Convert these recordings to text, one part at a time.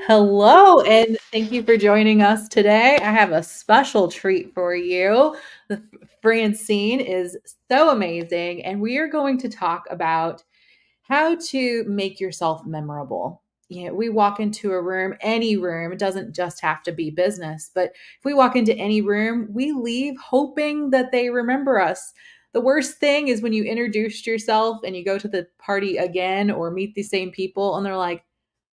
Hello, and thank you for joining us today. I have a special treat for you. The Francine is so amazing, and we are going to talk about how to make yourself memorable. We walk into a room, any room, it doesn't just have to be business, but if we walk into any room, we leave hoping that they remember us. The worst thing is when you introduced yourself and you go to the party again or meet the same people and they're like,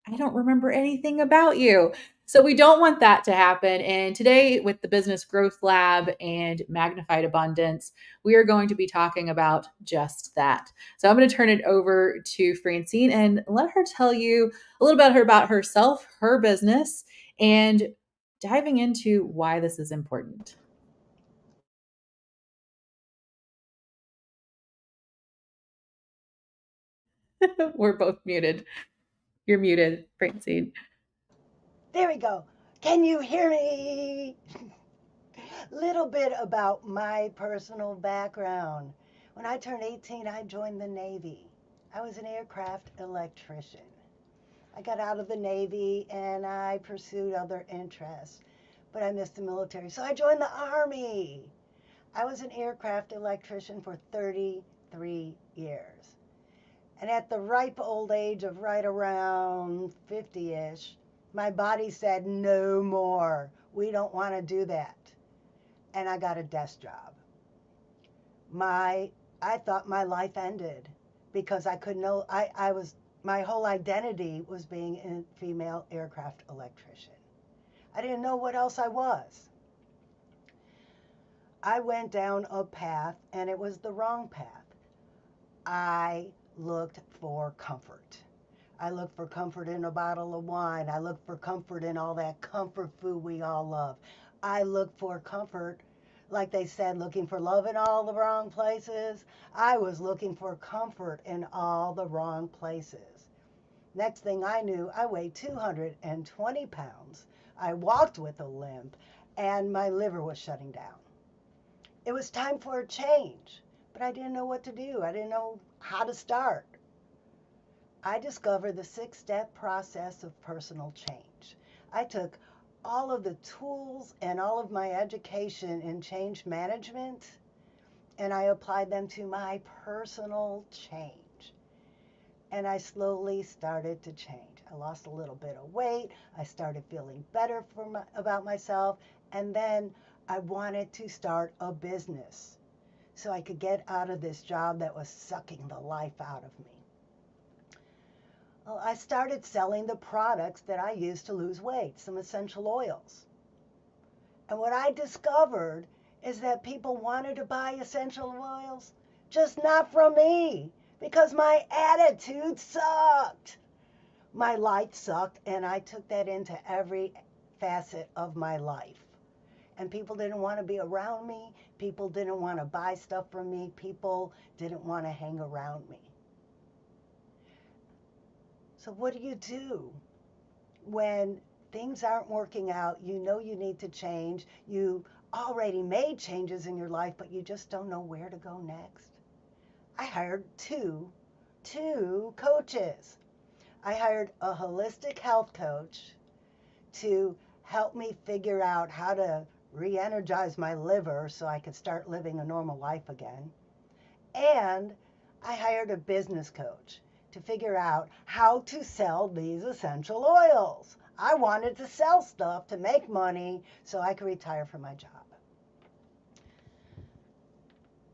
I don't remember anything about you. So we don't want that to happen. And today, with the Business Growth Lab and Magnified Abundance, we are going to be talking about just that. So I'm going to turn it over to Francine and let her tell you a little bit about herself, her business, and diving into why this is important. We're both muted. You're muted, Francine. There we go. Can you hear me? Little bit about my personal background. When I turned 18, I joined the Navy. I was an aircraft electrician. I got out of the Navy and I pursued other interests, but I missed the military. So I joined the Army. I was an aircraft electrician for 33 years. And at the ripe old age of right around 50-ish, my body said, no more. We don't want to do that. And I got a desk job. I thought my life ended because I could know I was my whole identity was being a female aircraft electrician. I didn't know what else I was. I went down a path and it was the wrong path. I looked for comfort. I looked for comfort in a bottle of wine. I looked for comfort in all that comfort food we all love. I looked for comfort, like they said, looking for love in all the wrong places. I was looking for comfort in all the wrong places. Next thing I knew, I weighed 220 pounds. I walked with a limp, and my liver was shutting down. It was time for a change, but I didn't know what to do. I didn't know how to start. I discovered the 6-step process of personal change. I took all of the tools and all of my education in change management and I applied them to my personal change. And I slowly started to change. I lost a little bit of weight. I started feeling better about myself. And then I wanted to start a business so I could get out of this job that was sucking the life out of me. Well, I started selling the products that I use to lose weight, some essential oils. And what I discovered is that people wanted to buy essential oils, just not from me, because my attitude sucked. My life sucked, and I took that into every facet of my life. And people didn't want to be around me. People didn't want to buy stuff from me. People didn't want to hang around me. So, what do you do when things aren't working out? You know you need to change. You already made changes in your life, but you just don't know where to go next. I hired two coaches. I hired a holistic health coach to help me figure out how to re energize my liver so I could start living a normal life again. And I hired a business coach to figure out how to sell these essential oils. I wanted to sell stuff to make money so I could retire from my job.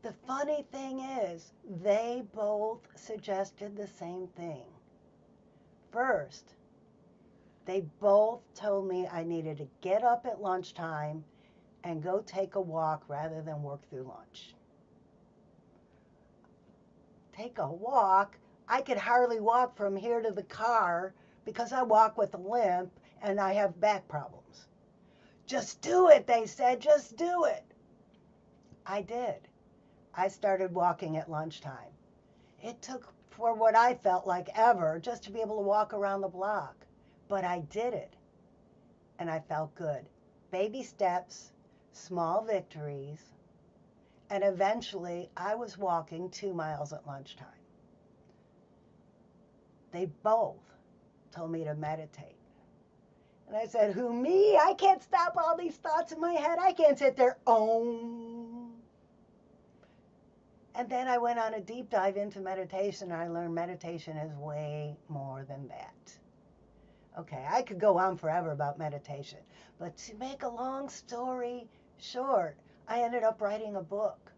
The funny thing is, they both suggested the same thing. First, they both told me I needed to get up at lunchtime and go take a walk rather than work through lunch. Take a walk? I could hardly walk from here to the car because I walk with a limp and I have back problems. Just do it, they said, just do it. I did. I started walking at lunchtime. It took for what I felt like ever just to be able to walk around the block, but I did it and I felt good. Baby steps, small victories, and eventually I was walking 2 miles at lunchtime. They both told me to meditate. And I said, who, me? I can't stop all these thoughts in my head. I can't sit there, oh. And then I went on a deep dive into meditation. And I learned meditation is way more than that. Okay, I could go on forever about meditation. But to make a long story short, I ended up writing a book.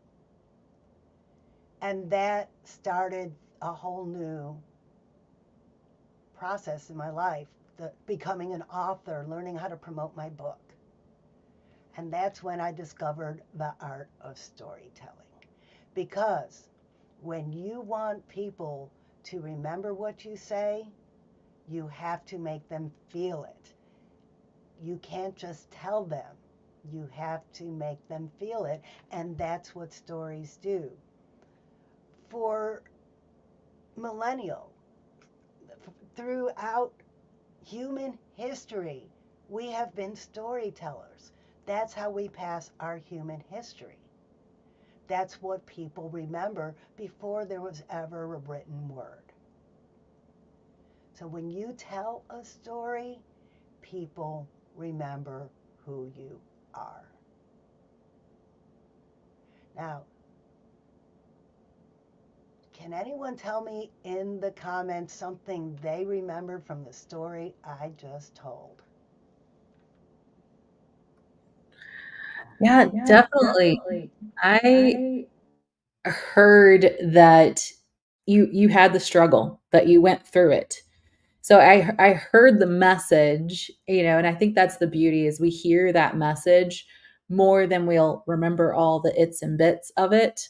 And that started a whole new process in my life, becoming an author, learning how to promote my book. And that's when I discovered the art of storytelling. Because when you want people to remember what you say, you have to make them feel it. You can't just tell them. You have to make them feel it. And that's what stories do. For millennial, throughout human history, we have been storytellers. That's how we pass our human history. That's what people remember before there was ever a written word. So when you tell a story, people remember who you are. Now, can anyone tell me in the comments something they remembered from the story I just told? Yeah, Yeah, definitely. definitely. I I heard that you had the struggle, that you went through it. So I heard the message, and I think that's the beauty is we hear that message more than we'll remember all the its and bits of it.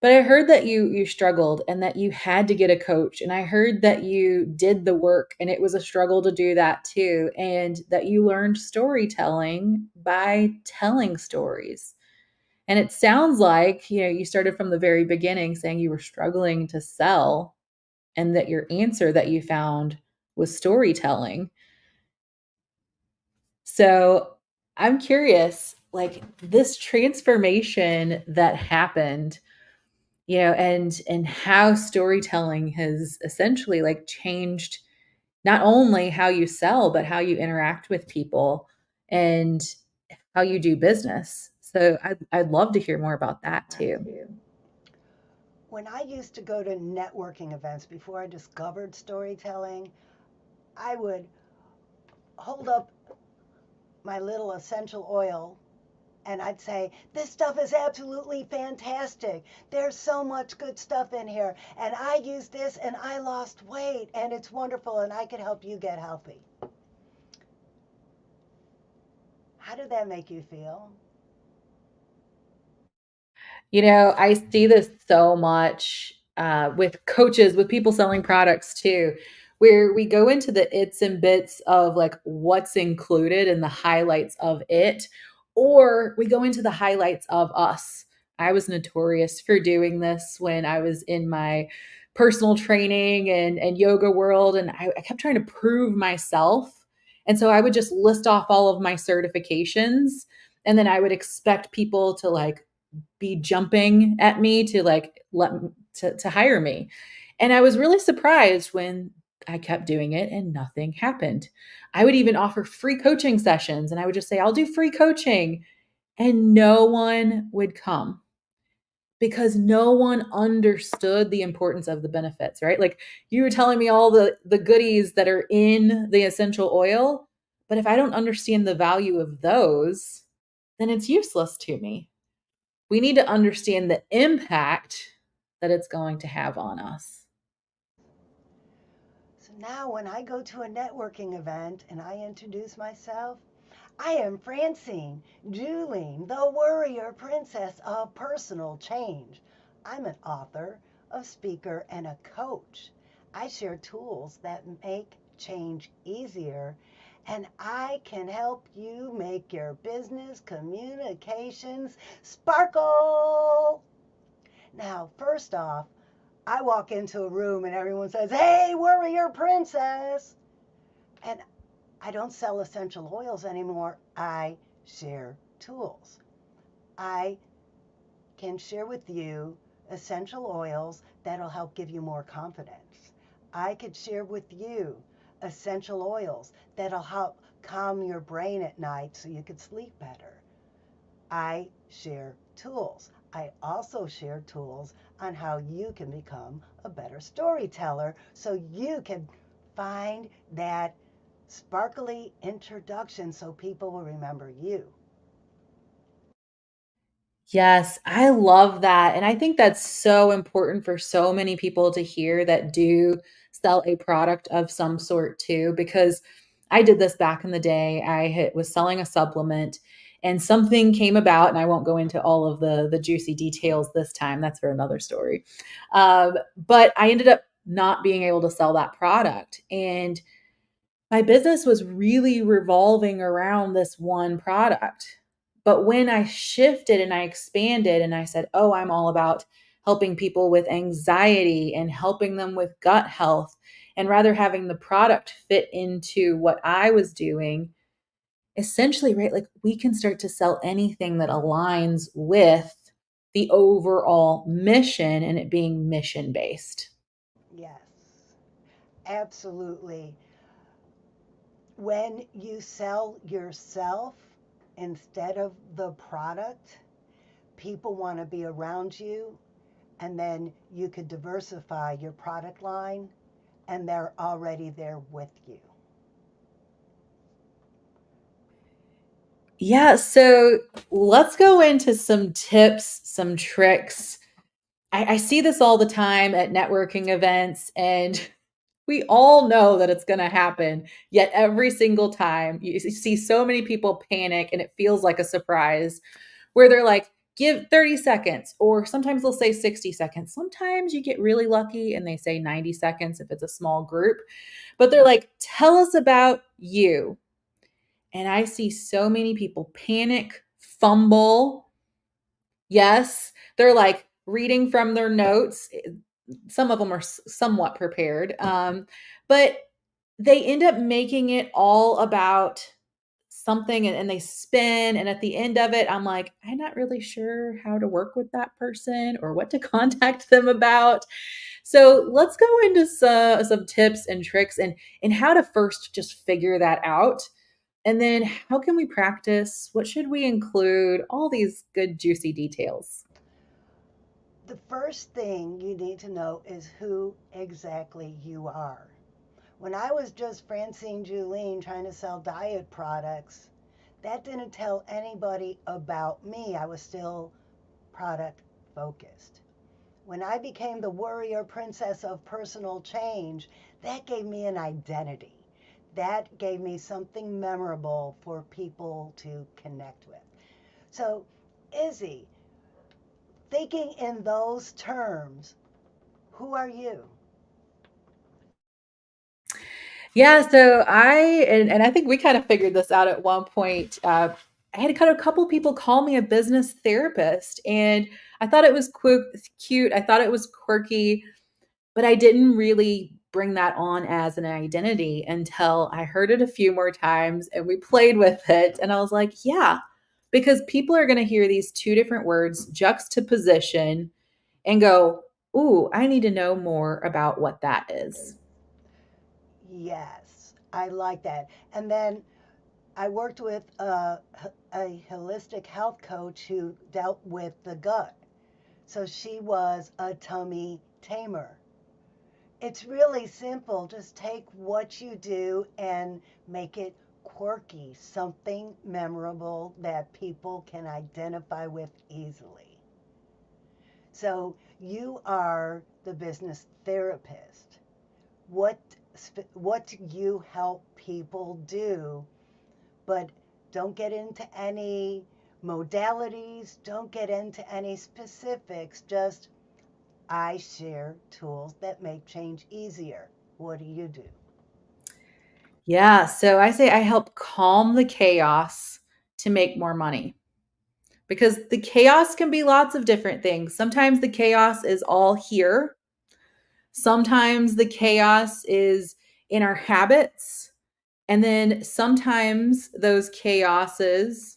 But I heard that you struggled and that you had to get a coach, and I heard that you did the work and it was a struggle to do that too, and that you learned storytelling by telling stories. And it sounds like, you started from the very beginning saying you were struggling to sell and that your answer that you found was storytelling. So I'm curious, like this transformation that happened, and how storytelling has essentially like changed not only how you sell, but how you interact with people and how you do business. So I'd love to hear more about that that too. too. When I used to go to networking events before I discovered storytelling, I would hold up my little essential oil and I'd say, this stuff is absolutely fantastic. There's so much good stuff in here. And I use this and I lost weight and it's wonderful and I could help you get healthy. How did that make you feel? I see this so much with coaches, with people selling products too, where we go into the its and bits of like what's included and the highlights of it, or we go into the highlights of us. I was notorious for doing this when I was in my personal training and yoga world, and I kept trying to prove myself. And so I would just list off all of my certifications, and then I would expect people to like be jumping at me to like to hire me. And I was really surprised when I kept doing it and nothing happened. I would even offer free coaching sessions and I would just say, I'll do free coaching. And no one would come because no one understood the importance of the benefits, right? Like you were telling me all the goodies that are in the essential oil, but if I don't understand the value of those, then it's useless to me. We need to understand the impact that it's going to have on us. So now when I go to a networking event and I introduce myself, I am Francine Juhlin, the warrior princess of personal change. I'm an author, a speaker, and a coach. I share tools that make change easier, and I can help you make your business communications sparkle. Now, first off, I walk into a room and everyone says, "Hey, warrior princess." And I don't sell essential oils anymore. I share tools. I can share with you essential oils that'll help give you more confidence. I could share with you essential oils that'll help calm your brain at night so you can sleep better. I share tools. I also share tools on how you can become a better storyteller so you can find that sparkly introduction so people will remember you. Yes, I love that, and I think that's so important for so many people to hear that do sell a product of some sort too, because I did this back in the day. Was selling a supplement and something came about, and I won't go into all of the juicy details this time. That's for another story. But I ended up not being able to sell that product, and my business was really revolving around this one product. But when I shifted and I expanded and I said, oh, I'm all about helping people with anxiety and helping them with gut health, and rather having the product fit into what I was doing, essentially, right? Like we can start to sell anything that aligns with the overall mission and it being mission based. Yes, absolutely. When you sell yourself instead of the product, people want to be around you, and then you could diversify your product line, and they're already there with you. Yeah, so let's go into some tips, some tricks. I see this all the time at networking events, and we all know that it's going to happen. Yet every single time you see so many people panic and it feels like a surprise where they're like, give 30 seconds, or sometimes they'll say 60 seconds. Sometimes you get really lucky and they say 90 seconds if it's a small group, but they're like, tell us about you. And I see so many people panic, fumble. Yes, they're like reading from their notes. Some of them are somewhat prepared, but they end up making it all about something, and they spin. And at the end of it, I'm like, I'm not really sure how to work with that person or what to contact them about. So let's go into some tips and tricks and how to first just figure that out. And then how can we practice? What should we include? All these good, juicy details. The first thing you need to know is who exactly you are. When I was just Francine Juhlin trying to sell diet products, that didn't tell anybody about me. I was still product focused. When I became the warrior princess of personal change, that gave me an identity. That gave me something memorable for people to connect with. So, Izzy, thinking in those terms, who are you? Yeah, so and I think we kind of figured this out at one point. I had kind of a couple people call me a business therapist, and I thought it was cute. I thought it was quirky, but I didn't really bring that on as an identity until I heard it a few more times and we played with it. And I was like, yeah, because people are going to hear these two different words juxtaposition and go, ooh, I need to know more about what that is. Yes, I like that. And then I worked with a holistic health coach who dealt with the gut. So she was a tummy tamer. It's really simple. Just take what you do and make it quirky, something memorable that people can identify with easily. So you are the business therapist. What what you help people do, but don't get into any modalities, don't get into any specifics, just I share tools that make change easier. What do you do? Yeah. So I say I help calm the chaos to make more money because the chaos can be lots of different things. Sometimes the chaos is all here. Sometimes the chaos is in our habits. And then sometimes those chaoses,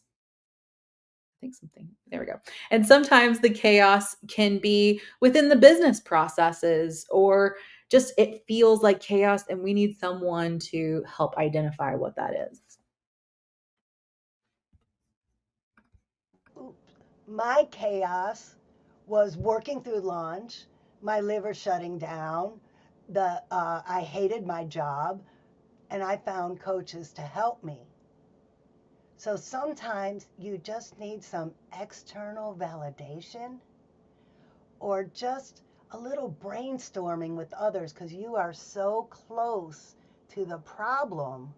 I think something, there we go. And sometimes the chaos can be within the business processes or just it feels like chaos, and we need someone to help identify what that is. My chaos was working through lunch, my liver shutting down, I hated my job, and I found coaches to help me. So sometimes you just need some external validation or just a little brainstorming with others because you are so close to the problem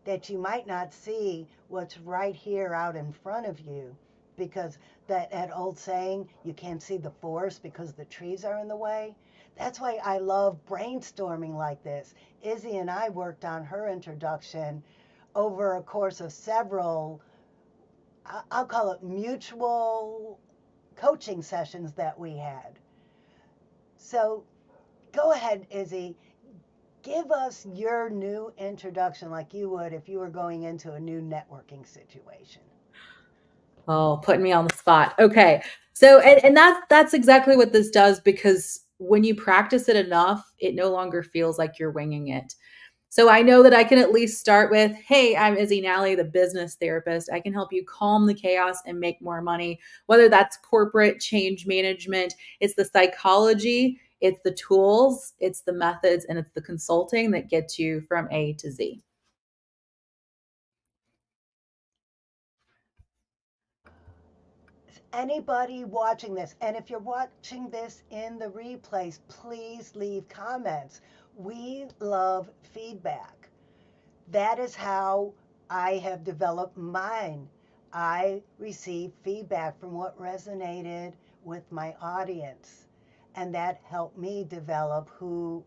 that you might not see what's right here out in front of you because that old saying, you can't see the forest because the trees are in the way. That's why I love brainstorming like this. Izzy and I worked on her introduction over a course of several, I'll call it mutual coaching sessions that we had. So go ahead, Izzy. Give us your new introduction like you would if you were going into a new networking situation. Oh, putting me on the spot. Okay. So and that's exactly what this does, because when you practice it enough, it no longer feels like you're winging it. So I know that I can at least start with, hey, I'm Izzy Nally, the business therapist. I can help you calm the chaos and make more money, whether that's corporate change management, it's the psychology, it's the tools, it's the methods, and it's the consulting that gets you from A to Z. Anybody watching this, and if you're watching this in the replays, please leave comments. We love feedback. That is how I have developed mine. I receive feedback from what resonated with my audience, and that helped me develop who,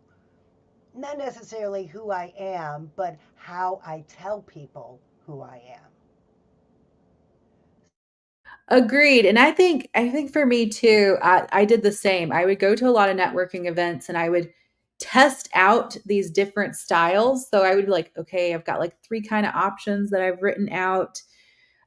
not necessarily who I am, but how I tell people who I am. Agreed. And I think for me too, I did the same. I would go to a lot of networking events and I would test out these different styles. So I would be like, okay, I've got like three kind of options that I've written out.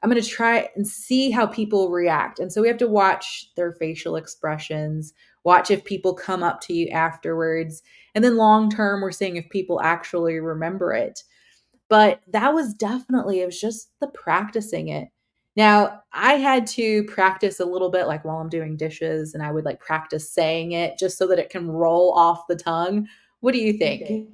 I'm going to try and see how people react. And so we have to watch their facial expressions, watch if people come up to you afterwards. And then long term, we're seeing if people actually remember it. But that was definitely, it was just the practicing it. Now, I had to practice a little bit like while I'm doing dishes, and I would like practice saying it just so that it can roll off the tongue. What do you think?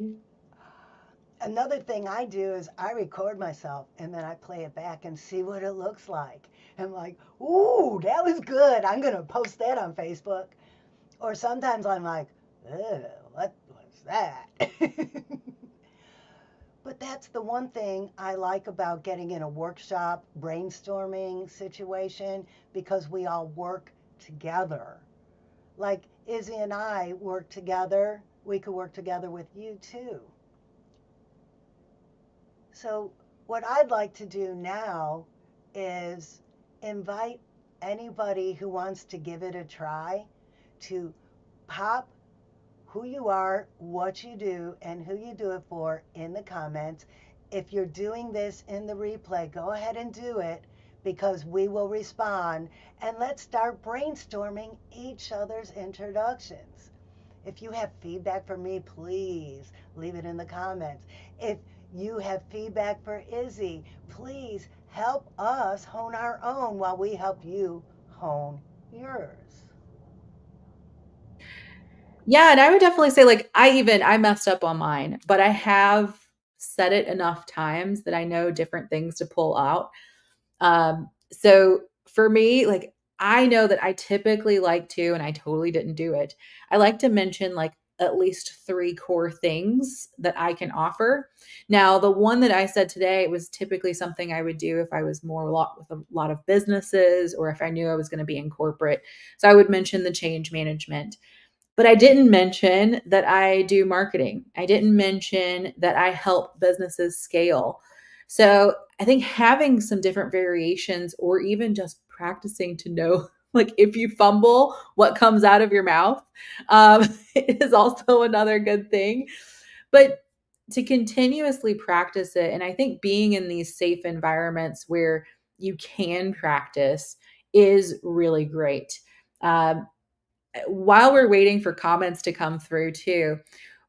Another thing I do is I record myself and then I play it back and see what it looks like. I'm like, ooh, that was good. I'm going to post that on Facebook. Or sometimes I'm like, what was that? But that's the one thing I like about getting in a workshop brainstorming situation because we all work together. Like Izzy and I work together, we could work together with you too. So, what I'd like to do now is invite anybody who wants to give it a try to pop who you are, what you do, and who you do it for in the comments. If you're doing this in the replay, go ahead and do it because we will respond. And let's start brainstorming each other's introductions. If you have feedback for me, please leave it in the comments. If you have feedback for Izzy, please help us hone our own while we help you hone yours. Yeah, and I would definitely say like I messed up on mine, but I have said it enough times that I know different things to pull out. So for me, like I know that I typically like to, and I totally didn't do it. I like to mention like at least three core things that I can offer. Now, the one that I said today was typically something I would do if I was more a lot with a lot of businesses or if I knew I was going to be in corporate. So I would mention the change management. But I didn't mention that I do marketing. I didn't mention that I help businesses scale. So I think having some different variations or even just practicing to know, like if you fumble, what comes out of your mouth is also another good thing. But to continuously practice it, and I think being in these safe environments where you can practice is really great. Um, while we're waiting for comments to come through too,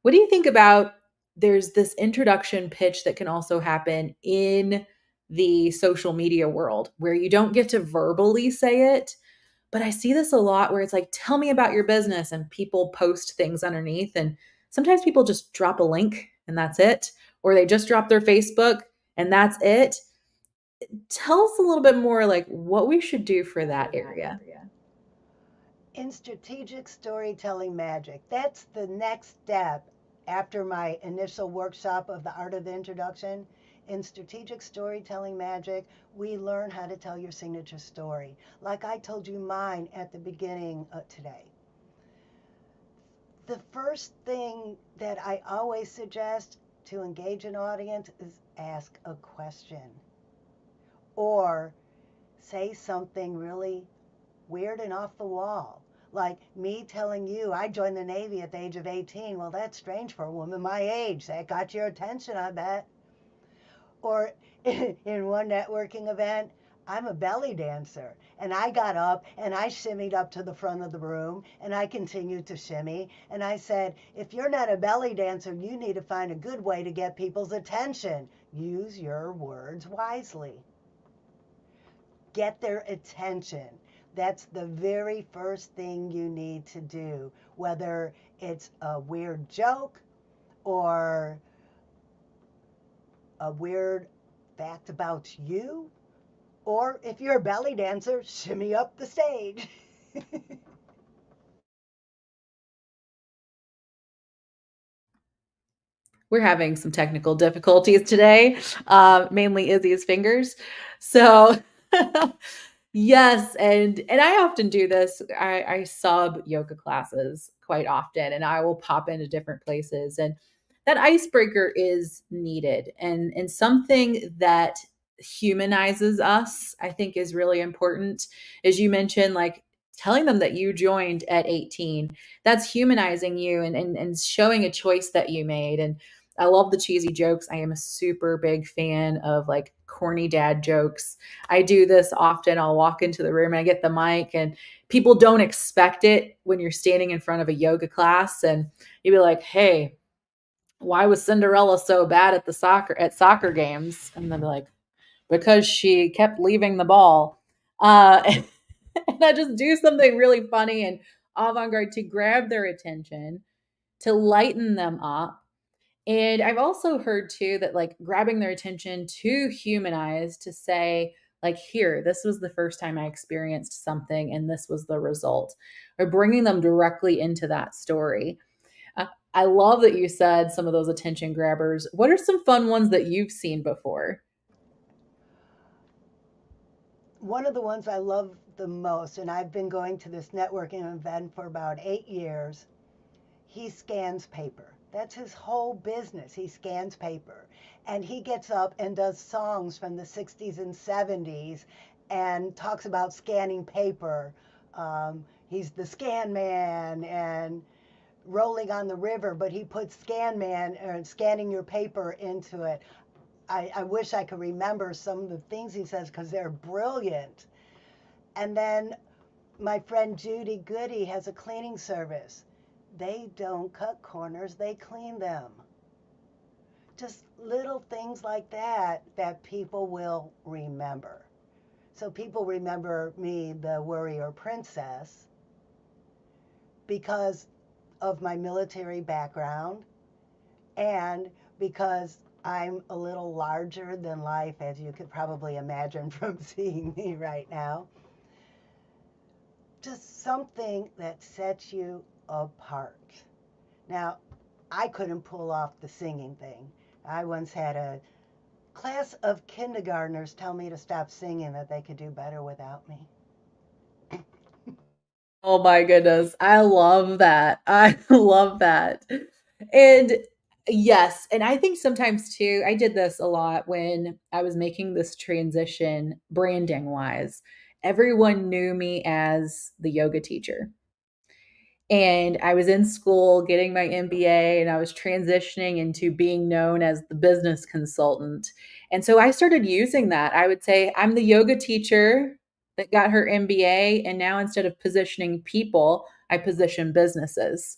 What do you think about there's this introduction pitch that can also happen in the social media world where you don't get to verbally say it, but I see this a lot where it's like, tell me about your business, and people post things underneath. And sometimes people just drop a link and that's it, or they just drop their Facebook and that's it. Tell us a little bit more like what we should do for that area. In strategic storytelling magic, that's the next step after my initial workshop of the art of the introduction. In strategic storytelling magic, we learn how to tell your signature story. Like I told you mine at the beginning of today. The first thing that I always suggest to engage an audience is ask a question or say something really weird and off the wall. Like me telling you I joined the Navy at the age of 18. Well, that's strange for a woman my age. That got your attention, I bet. Or in one networking event, I'm a belly dancer. And I got up and I shimmied up to the front of the room and I continued to shimmy. And I said, if you're not a belly dancer, you need to find a good way to get people's attention. Use your words wisely. Get their attention. That's the very first thing you need to do, whether it's a weird joke or a weird fact about you, or if you're a belly dancer, shimmy up the stage. We're having some technical difficulties today, mainly Izzy's fingers. So, yes, and I often do this. I sub yoga classes quite often, and I will pop into different places, and that icebreaker is needed, and something that humanizes us, I think, is really important. As you mentioned, like telling them that you joined at 18, that's humanizing you and showing a choice that you made. And I love the cheesy jokes. I am a super big fan of like corny dad jokes. I do this often. I'll walk into the room and I get the mic, and people don't expect it when you're standing in front of a yoga class, and you'd be like, "Hey, why was Cinderella so bad at the soccer games?" And they'll be like, "Because she kept leaving the ball." And I just do something really funny and avant-garde to grab their attention, to lighten them up. And I've also heard too that like grabbing their attention to humanize, to say, like, here, this was the first time I experienced something and this was the result, or bringing them directly into that story. Uh, I love that you said some of those attention grabbers. What are some fun ones that you've seen before? One of the ones I love the most, and I've been going to this networking event for about 8 years, he scans paper. That's his whole business. He scans paper. And he gets up and does songs from the 60s and 70s and talks about scanning paper. He's the scan man and rolling on the river, but he puts scan man or scanning your paper into it. I wish I could remember some of the things he says because they're brilliant. And then my friend Judy Goody has a cleaning service. They don't cut corners, they clean them. Just little things like that that people will remember. So people remember me, the warrior princess, because of my military background and because I'm a little larger than life, as you could probably imagine from seeing me right now. Just something that sets you apart. Now, I couldn't pull off the singing thing. I once had a class of kindergartners tell me to stop singing, that they could do better without me. Oh my goodness. I love that. I love that. And yes, and I think sometimes too, I did this a lot when I was making this transition branding wise. Everyone knew me as the yoga teacher. And I was in school getting my MBA, and I was transitioning into being known as the business consultant. And so I started using that. I would say, I'm the yoga teacher that got her MBA. And now instead of positioning people, I position businesses.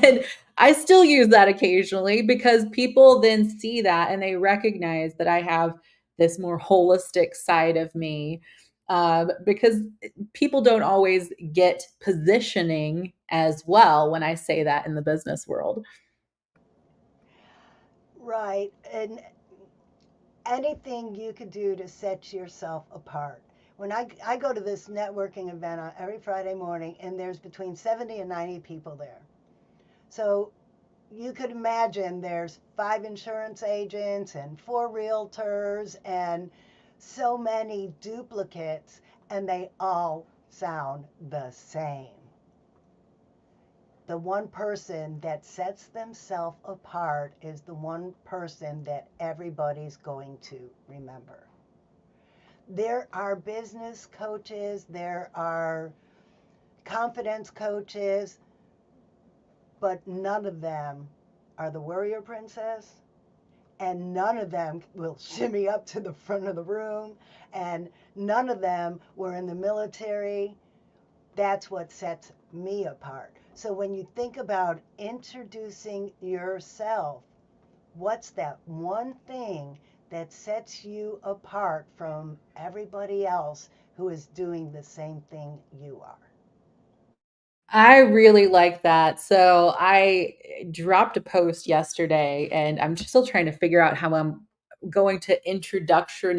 And I still use that occasionally because people then see that and they recognize that I have this more holistic side of me. Because people don't always get positioning as well when I say that in the business world. Right. And anything you could do to set yourself apart. When I go to this networking event on every Friday morning, and there's between 70 and 90 people there. So you could imagine there's 5 insurance agents and 4 realtors and so many duplicates, and they all sound the same. The one person that sets themselves apart is the one person that everybody's going to remember. There are business coaches, there are confidence coaches, but none of them are the warrior princess, and none of them will shimmy up to the front of the room, and none of them were in the military. That's what sets me apart. So when you think about introducing yourself, what's that one thing that sets you apart from everybody else who is doing the same thing you are? I really like that. So I dropped a post yesterday and I'm still trying to figure out how I'm going to introductorily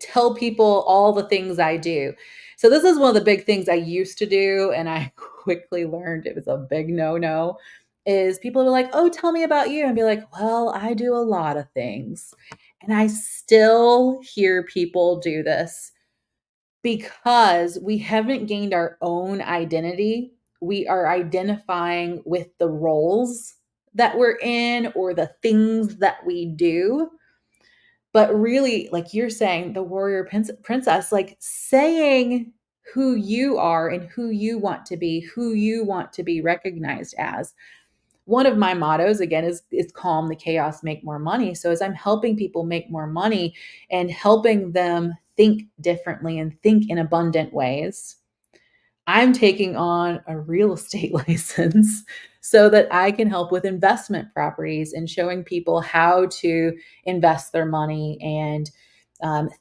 tell people all the things I do. So this is one of the big things I used to do and I quickly learned it was a big no-no is people were like, "Oh, tell me about you." And be like, "Well, I do a lot of things." And I still hear people do this because we haven't gained our own identity. We are identifying with the roles that we're in or the things that we do. But really, like you're saying, the warrior princess, like saying who you are and who you want to be, who you want to be recognized as. One of my mottos again is calm the chaos, make more money. So as I'm helping people make more money and helping them think differently and think in abundant ways, I'm taking on a real estate license so that I can help with investment properties and showing people how to invest their money and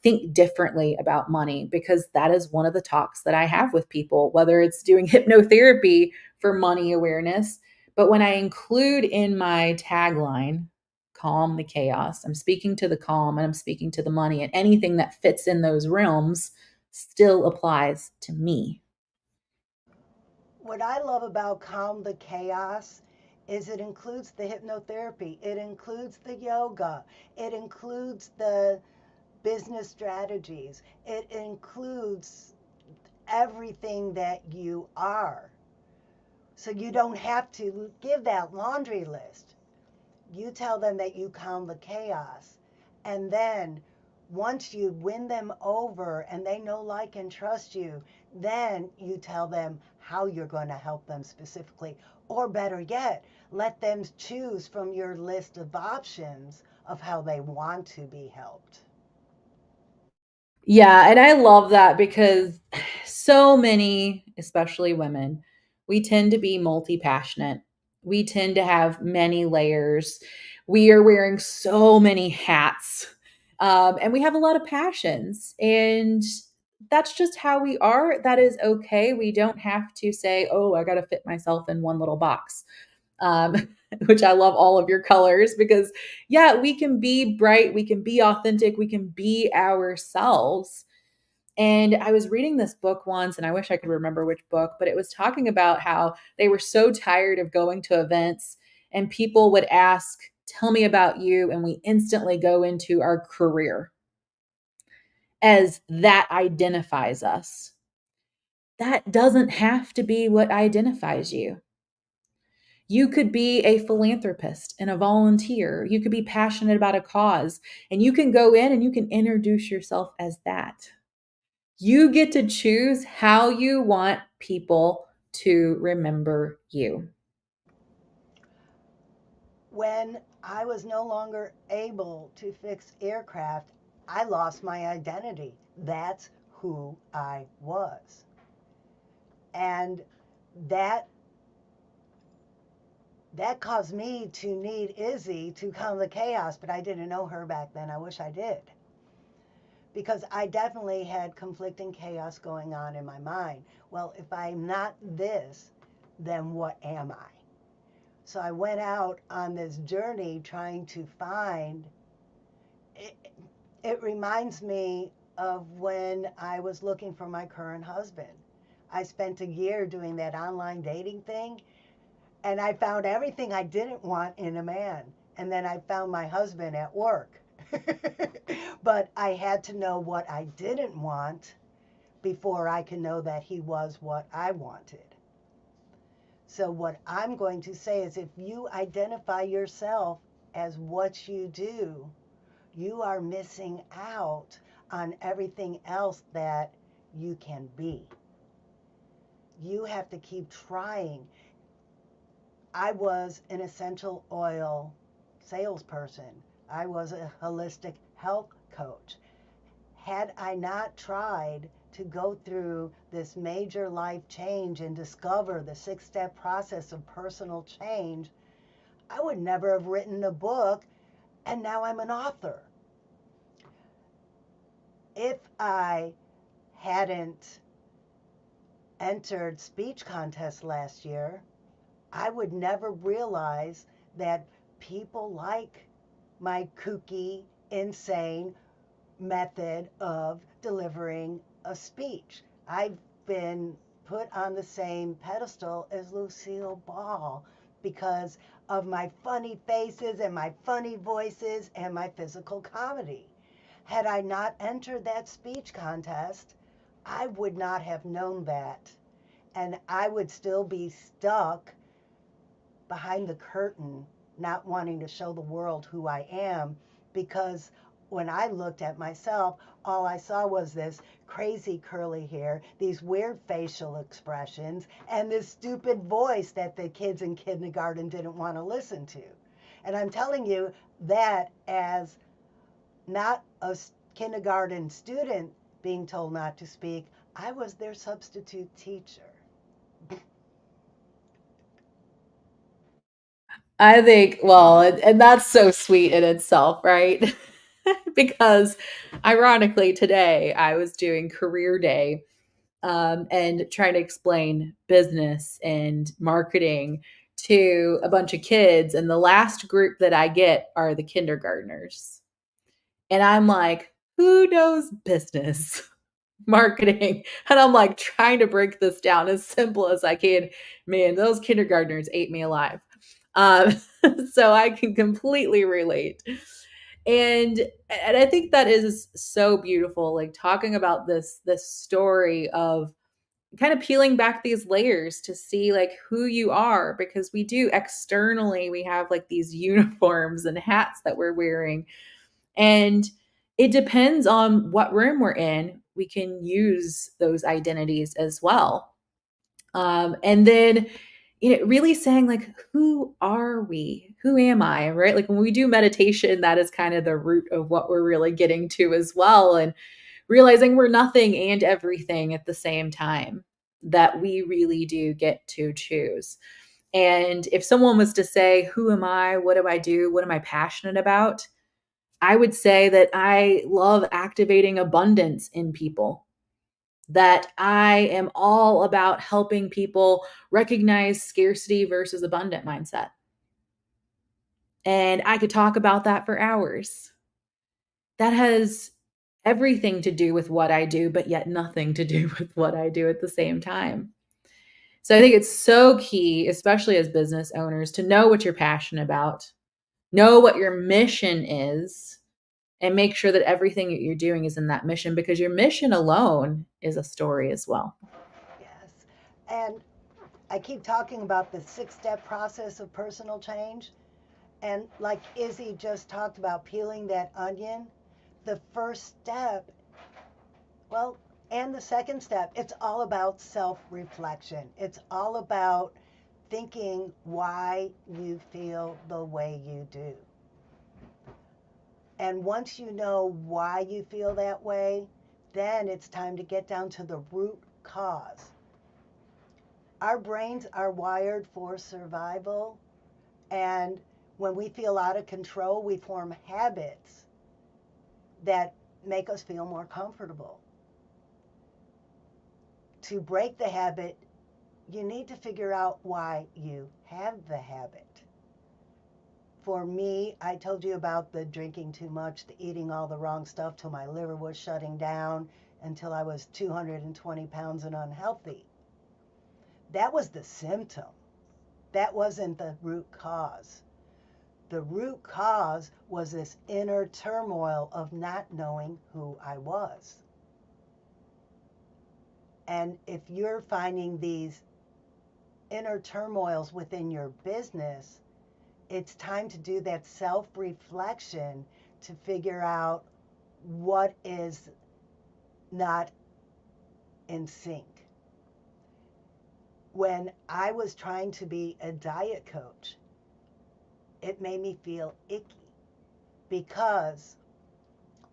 think differently about money because that is one of the talks that I have with people, whether it's doing hypnotherapy for money awareness. But when I include in my tagline, calm the chaos, I'm speaking to the calm and I'm speaking to the money, and anything that fits in those realms still applies to me. What I love about Calm the Chaos is it includes the hypnotherapy, it includes the yoga, it includes the business strategies, it includes everything that you are. So you don't have to give that laundry list. You tell them that you calm the chaos. And then once you win them over and they know, like, and trust you, then you tell them how you're going to help them specifically. Or better yet, let them choose from your list of options of how they want to be helped. Yeah, and I love that because so many, especially women, we tend to be multi-passionate. We tend to have many layers. We are wearing so many hats. And we have a lot of passions. And that's just how we are. That is okay. We don't have to say, oh, I got to fit myself in one little box. Um, which I love all of your colors because, yeah, we can be bright, we can be authentic, we can be ourselves. And I was reading this book once, and I wish I could remember which book, but it was talking about how they were so tired of going to events and people would ask, "Tell me about you." And we instantly go into our career as that identifies us. That doesn't have to be what identifies you. You could be a philanthropist and a volunteer. You could be passionate about a cause, and you can go in and you can introduce yourself as that. You get to choose how you want people to remember you. When I was no longer able to fix aircraft, I lost my identity. That's who I was. And that That caused me to need Izzy to calm the chaos, but I didn't know her back then. I wish I did. Because I definitely had conflicting chaos going on in my mind. Well, if I'm not this, then what am I? So I went out on this journey trying to find it. It reminds me of when I was looking for my current husband. I spent a year doing that online dating thing, and I found everything I didn't want in a man. And then I found my husband at work. But I had to know what I didn't want before I could know that he was what I wanted. So, what I'm going to say is if you identify yourself as what you do, you are missing out on everything else that you can be. You have to keep trying. I was an essential oil salesperson. I was a holistic health coach. Had I not tried to go through this major life change and discover the 6 step process of personal change, I would never have written a book, and now I'm an author. If I hadn't entered speech contest last year, I would never realize that people like my kooky, insane method of delivering a speech. I've been put on the same pedestal as Lucille Ball because of my funny faces and my funny voices and my physical comedy. Had I not entered that speech contest, I would not have known that. And I would still be stuck behind the curtain, not wanting to show the world who I am, because when I looked at myself, all I saw was this crazy curly hair, these weird facial expressions, and this stupid voice that the kids in kindergarten didn't want to listen to. And I'm telling you that as not a kindergarten student being told not to speak, I was their substitute teacher. I think, well, and that's so sweet in itself, right? Because ironically, today I was doing career day and trying to explain business and marketing to a bunch of kids. And the last group that I get are the kindergartners. And I'm like, who knows business? Marketing. And I'm like trying to break this down as simple as I can. Man, those kindergartners ate me alive. Um, so I can completely relate. And and I think that is so beautiful, like talking about this story of kind of peeling back these layers to see like who you are, because we do externally we have like these uniforms and hats that we're wearing, and it depends on what room we're in. We can use those identities as well. And then, really saying, like, who are we? Who am I? Right? Like when we do meditation, that is kind of the root of what we're really getting to as well. And realizing we're nothing and everything at the same time, that we really do get to choose. And if someone was to say, who am I? What do I do? What am I passionate about? I would say that I love activating abundance in people, that I am all about helping people recognize scarcity versus abundant mindset. And I could talk about that for hours. That has everything to do with what I do, but yet nothing to do with what I do at the same time. So I think it's so key, especially as business owners, to know what you're passionate about, know what your mission is, and make sure that everything that you're doing is in that mission, because your mission alone is a story as well. Yes. And I keep talking about the 6 step process of personal change. And like Izzy just talked about peeling that onion, the first step, well, and the second step, it's all about self reflection. It's all about thinking why you feel the way you do. And once you know why you feel that way, then it's time to get down to the root cause. Our brains are wired for survival, And when we feel out of control, we form habits that make us feel more comfortable. To break the habit, you need to figure out why you have the habit. For me, I told you about the drinking too much, the eating all the wrong stuff till my liver was shutting down until I was 220 pounds and unhealthy. That was the symptom. That wasn't the root cause. The root cause was this inner turmoil of not knowing who I was. And if you're finding these inner turmoils within your business, it's time to do that self reflection to figure out what is not in sync. When I was trying to be a diet coach, it made me feel icky because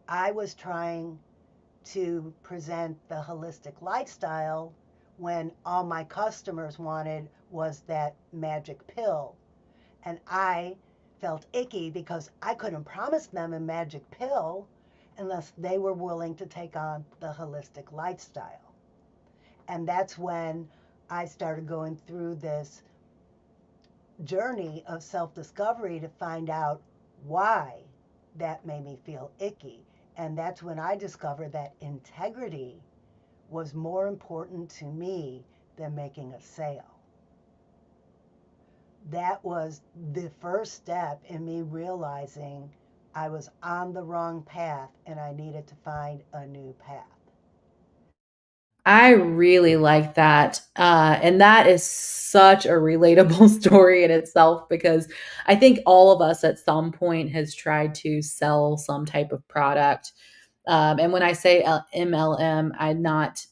I was trying to present the holistic lifestyle when all my customers wanted was that magic pill. And I felt icky because I couldn't promise them a magic pill unless they were willing to take on the holistic lifestyle. And that's when I started going through this journey of self discovery to find out why that made me feel icky. And that's when I discovered that integrity was more important to me than making a sale. That was the first step in me realizing I was on the wrong path and I needed to find a new path. I really like that. And that is such a relatable story in itself because I think all of us at some point has tried to sell some type of product. And when I say MLM, I'm not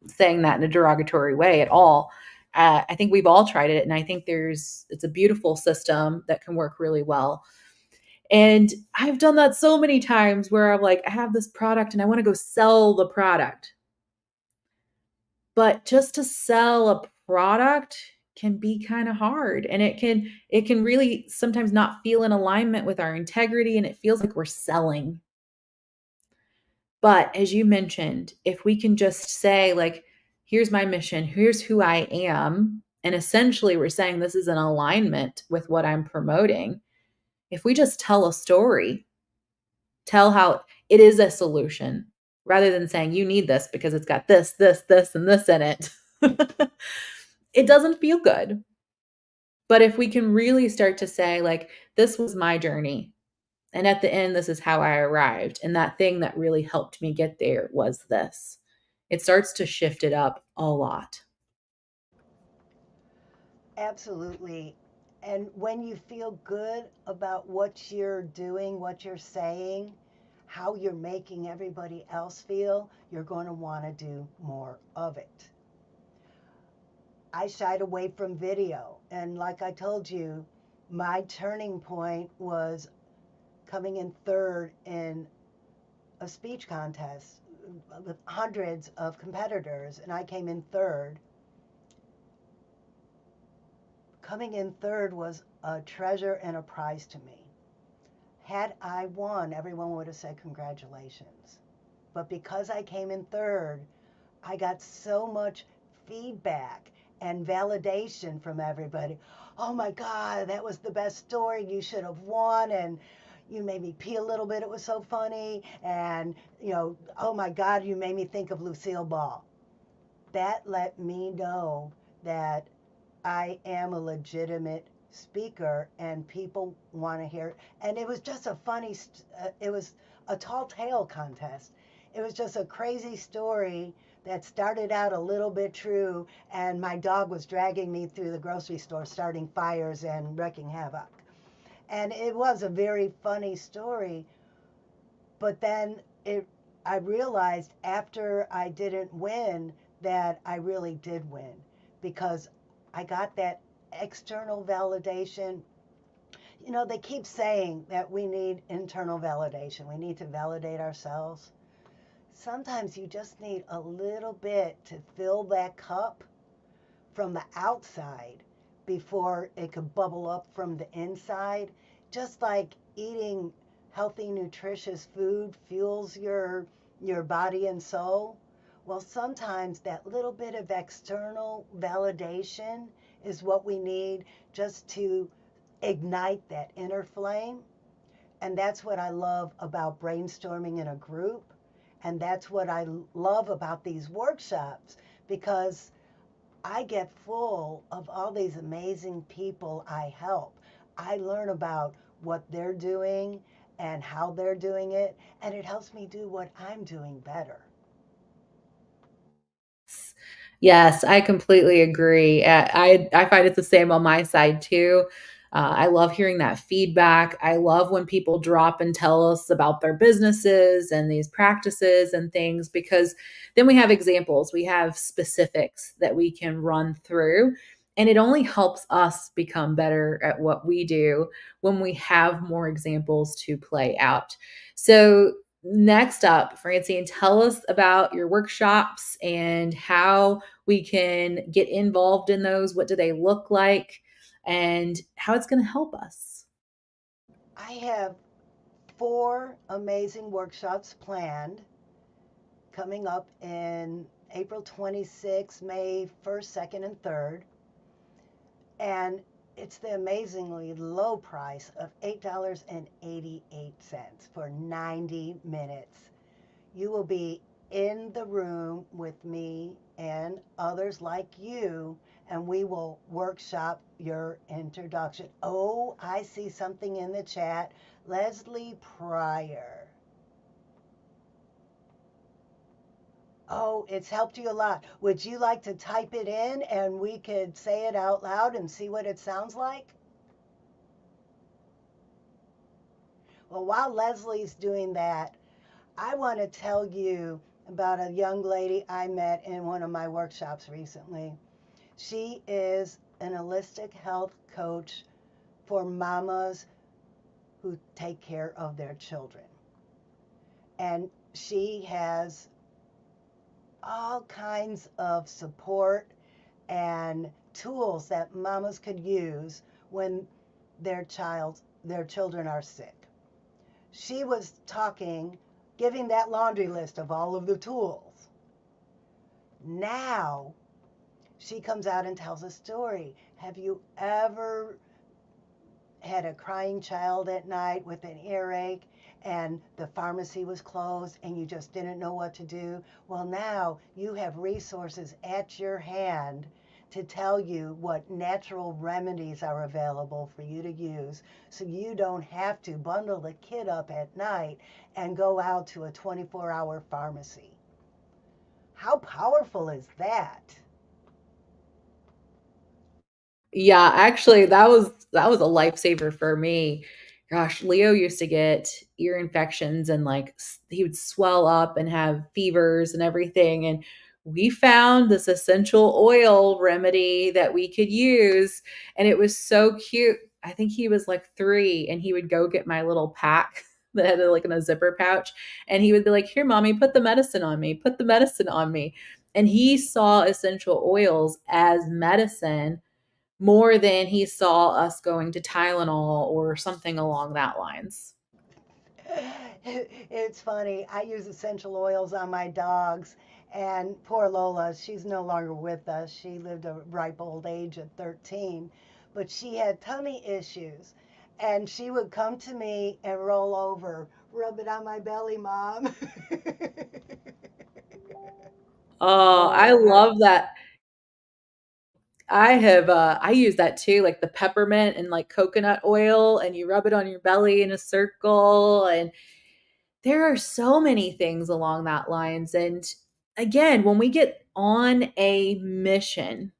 saying that in a derogatory way at all. I think we've all tried it, and I think it's a beautiful system that can work really well. And I've done that so many times where I'm like, I have this product and I want to go sell the product, but just to sell a product can be kind of hard, and it can really sometimes not feel in alignment with our integrity, and it feels like we're selling. But as you mentioned, if we can just say, like, here's my mission, here's who I am, and essentially we're saying this is in alignment with what I'm promoting. If we just tell a story, tell how it is a solution rather than saying you need this because it's got this, and this in it. It doesn't feel good. But if we can really start to say, like, this was my journey, and at the end, this is how I arrived, and that thing that really helped me get there was this, it starts to shift it up a lot. Absolutely. And when you feel good about what you're doing, what you're saying, how you're making everybody else feel, you're going to want to do more of it. I shied away from video. And like I told you, my turning point was coming in third in a speech contest with hundreds of competitors, and I came in third. Coming in third was a treasure and a prize to me. Had I won, everyone would have said congratulations. But because I came in third, I got so much feedback and validation from everybody. Oh my God, that was the best story. You should have won. And you made me pee a little bit. It was so funny. And, oh my God, you made me think of Lucille Ball. That let me know that I am a legitimate speaker and people want to hear. And it was just a it was a tall tale contest. It was just a crazy story that started out a little bit true, and my dog was dragging me through the grocery store, starting fires and wrecking havoc. And it was a very funny story, but then I realized after I didn't win that I really did win because I got that external validation. They keep saying that we need internal validation. We need to validate ourselves. Sometimes you just need a little bit to fill that cup from the outside before it could bubble up from the inside. Just like eating healthy, nutritious food fuels your body and soul. Well, sometimes that little bit of external validation is what we need just to ignite that inner flame. And that's what I love about brainstorming in a group. And that's what I love about these workshops because I get full of all these amazing people I help. I learn about what they're doing and how they're doing it, and it helps me do what I'm doing better. Yes, I completely agree. I find it's the same on my side too. I love hearing that feedback. I love when people drop and tell us about their businesses and these practices and things because then we have examples, we have specifics that we can run through. And it only helps us become better at what we do when we have more examples to play out. So, next up, Francine, tell us about your workshops and how we can get involved in those. What do they look like? And how it's going to help us. I have 4 amazing workshops planned coming up in April 26th, May 1st, 2nd, and 3rd. And it's the amazingly low price of $8.88 for 90 minutes. You will be in the room with me and others like you, and we will workshop your introduction. Oh, I see something in the chat. Leslie Pryor. Oh, it's helped you a lot. Would you like to type it in and we could say it out loud and see what it sounds like? Well, while Leslie's doing that, I want to tell you about a young lady I met in one of my workshops recently. She is an holistic health coach for mamas who take care of their children. And she has all kinds of support and tools that mamas could use when their children are sick. She was talking, giving that laundry list of all of the tools. Now she comes out and tells a story. Have you ever had a crying child at night with an earache and the pharmacy was closed and you just didn't know what to do? Well, now you have resources at your hand to tell you what natural remedies are available for you to use so you don't have to bundle the kid up at night and go out to a 24-hour pharmacy. How powerful is that? Yeah, actually that was a lifesaver for me. Gosh, Leo used to get ear infections and he would swell up and have fevers and everything and we found this essential oil remedy that we could use and it was so cute. I think he was like 3 and he would go get my little pack that had it like in a zipper pouch and he would be like, "Here, mommy, put the medicine on me. Put the medicine on me." And he saw essential oils as medicine more than he saw us going to Tylenol or something along that lines. It's funny. I use essential oils on my dogs, and poor Lola, she's no longer with us. She lived a ripe old age at 13, but she had tummy issues. And she would come to me and roll over, rub it on my belly, mom. Oh, I Oh, love that. I use that too, like the peppermint and like coconut oil, and you rub it on your belly in a circle. And there are so many things along that lines. And again, when we get on a mission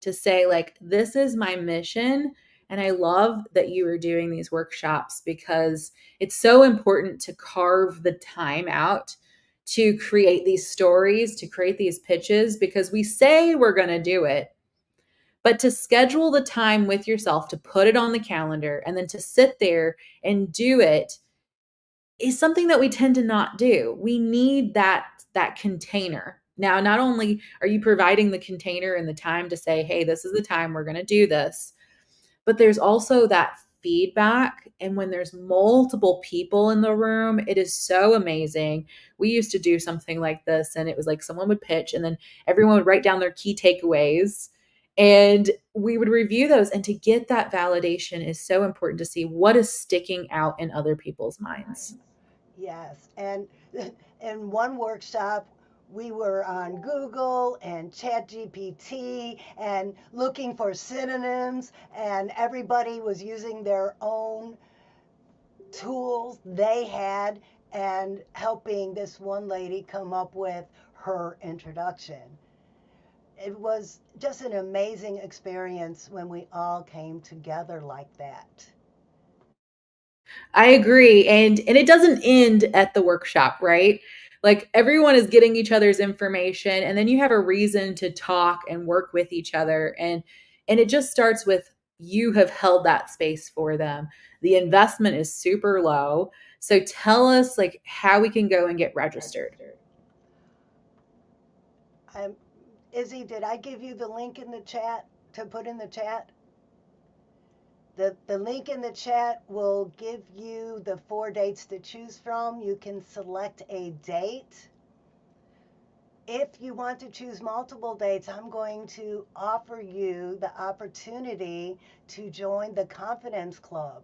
to say like this is my mission, and I love that you are doing these workshops because it's so important to carve the time out to create these stories, to create these pitches, because we say we're going to do it, but to schedule the time with yourself, to put it on the calendar and then to sit there and do it is something that we tend to not do. We need that container. Now, not only are you providing the container and the time to say, hey, this is the time we're going to do this, but there's also that feedback. And when there's multiple people in the room, it is so amazing. We used to do something like this, and it was like someone would pitch, and then everyone would write down their key takeaways. And we would review those. And to get that validation is so important to see what is sticking out in other people's minds. Yes, and in one workshop, we were on Google and ChatGPT and looking for synonyms, and everybody was using their own tools they had and helping this one lady come up with her introduction. It was just an amazing experience when we all came together like that. I agree. And it doesn't end at the workshop, right? Like everyone is getting each other's information, and then you have a reason to talk and work with each other, and it just starts with you have held that space for them. The investment is super low. So tell us like how we can go and get registered. Um, Izzy, did I give you the link in the chat to put in the chat? The link in the chat will give you the 4 dates to choose from. You can select a date. If you want to choose multiple dates, I'm going to offer you the opportunity to join the Confidence Club.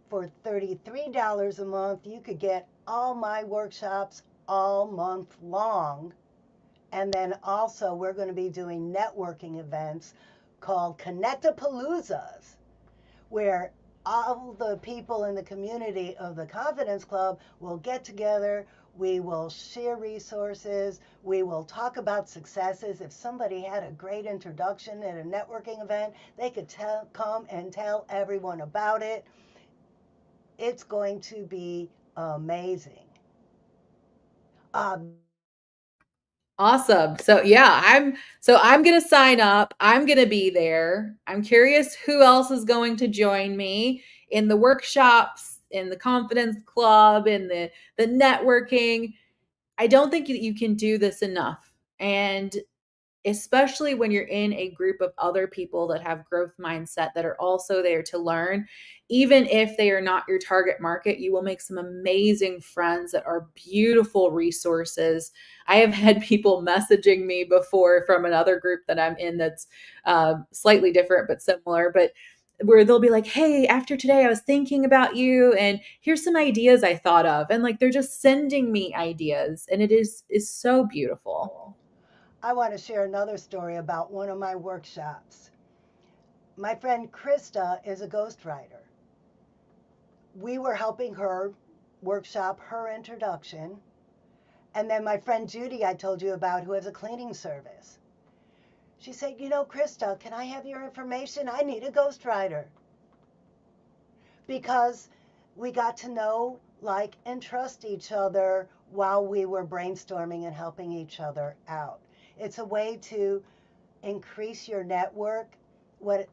For $33 a month, you could get all my workshops all month long. And then also, we're going to be doing networking events called Connectapaloozas, where all the people in the community of the Confidence Club will get together. We will share resources. We will talk about successes. If somebody had a great introduction at a networking event, they could come and tell everyone about it. It's going to be amazing. Uh, Awesome. So I'm going to sign up. I'm going to be there. I'm curious who else is going to join me in the workshops, in the confidence club, in the networking. I don't think you can do this enough. And especially when you're in a group of other people that have growth mindset that are also there to learn. Even if they are not your target market, you will make some amazing friends that are beautiful resources. I have had people messaging me before from another group that I'm in that's slightly different but similar, but where they'll be like, hey, after today I was thinking about you, and here's some ideas I thought of, and like they're just sending me ideas, and it is so beautiful. I want to share another story about one of my workshops. My friend Krista is a ghostwriter. We were helping her workshop her introduction. And then my friend Judy, I told you about, who has a cleaning service. She said, you know, Krista, can I have your information? I need a ghostwriter. Because we got to know, like, and trust each other while we were brainstorming and helping each other out. It's a way to increase your network. What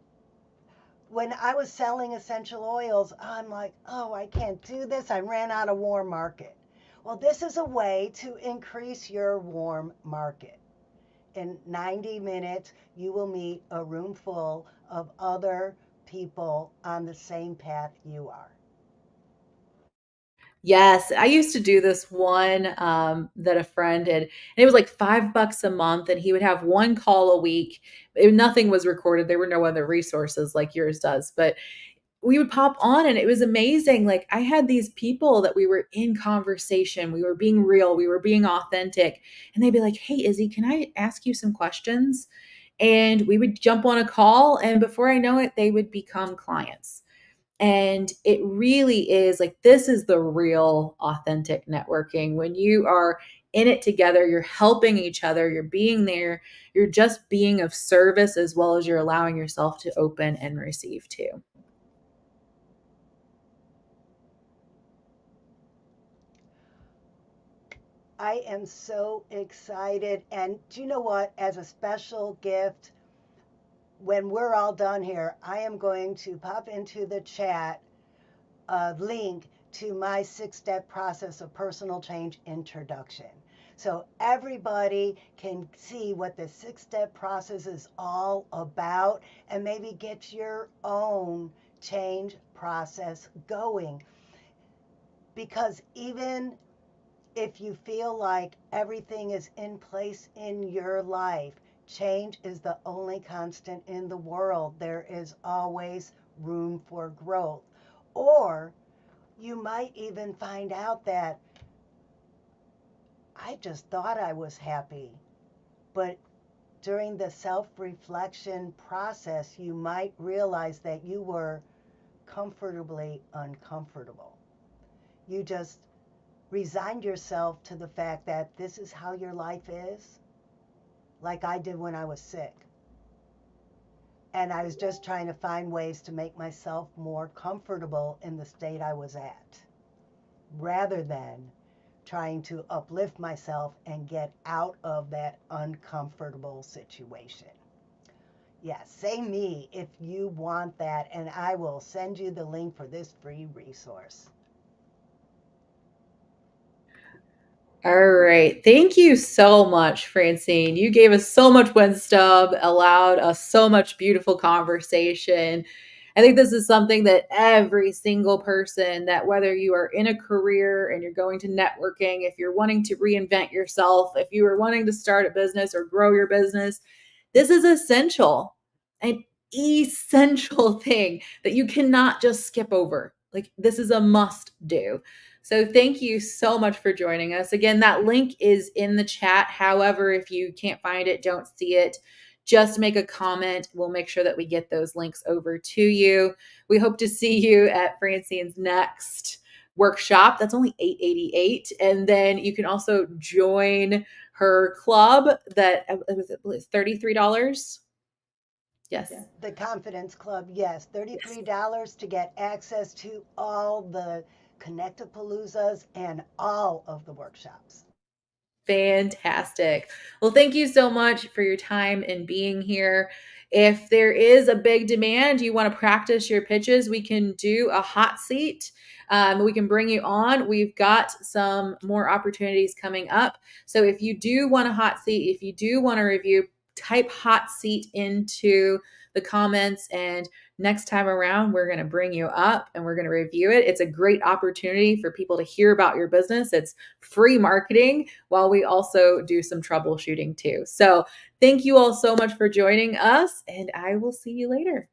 When I was selling essential oils, I'm like, oh, I can't do this. I ran out of warm market. Well, this is a way to increase your warm market. In 90 minutes, you will meet a room full of other people on the same path you are. Yes, I used to do this one that a friend did, and it was like $5 a month, and he would have one call a week. Nothing was recorded. There were no other resources like yours does, but we would pop on, and it was amazing. Like I had these people that we were in conversation, we were being real, we were being authentic, and they'd be like, "Hey, Izzy, can I ask you some questions?" And we would jump on a call, and before I know it, they would become clients. And it really is like this is the real authentic networking. When you are in it together, you're helping each other, you're being there, you're just being of service as well as you're allowing yourself to open and receive too. I am so excited. And do you know what? As a special gift, when we're all done here, I am going to pop into the chat a link to my 6 step process of personal change introduction. so everybody can see what the 6 step process is all about and maybe get your own change process going. Because even if you feel like everything is in place in your life, change is the only constant in the world. There is always room for growth. Or you might even find out that I just thought I was happy, but during the self reflection process, you might realize that you were comfortably uncomfortable. You just resigned yourself to the fact that this is how your life is, like I did when I was sick. And I was just trying to find ways to make myself more comfortable in the state I was at, rather than trying to uplift myself and get out of that uncomfortable situation. Yeah, say me if you want that, and I will send you the link for this free resource. All right. Thank you so much, Francine. You gave us so much wisdom, allowed us so much beautiful conversation. I think this is something that every single person, that whether you are in a career and you're going to networking, if you're wanting to reinvent yourself, if you are wanting to start a business or grow your business, this is essential, an essential thing that you cannot just skip over. Like, this is a must do. So thank you so much for joining us. Again, that link is in the chat. However, if you can't find it, don't see it, just make a comment. We'll make sure that we get those links over to you. We hope to see you at Francine's next workshop. That's only $888. And then you can also join her club that was $33. Yes. The Confidence Club, yes, $33 to get access to all the Connectapaloozas and all of the workshops. Fantastic. Well, thank you so much for your time and being here. If there is a big demand, you want to practice your pitches, we can do a hot seat. We can bring you on. We've got some more opportunities coming up. So if you do want a hot seat, if you do want to review, type hot seat into the comments, and next time around, we're going to bring you up and we're going to review it. It's a great opportunity for people to hear about your business. It's free marketing while we also do some troubleshooting too. So thank you all so much for joining us, and I will see you later.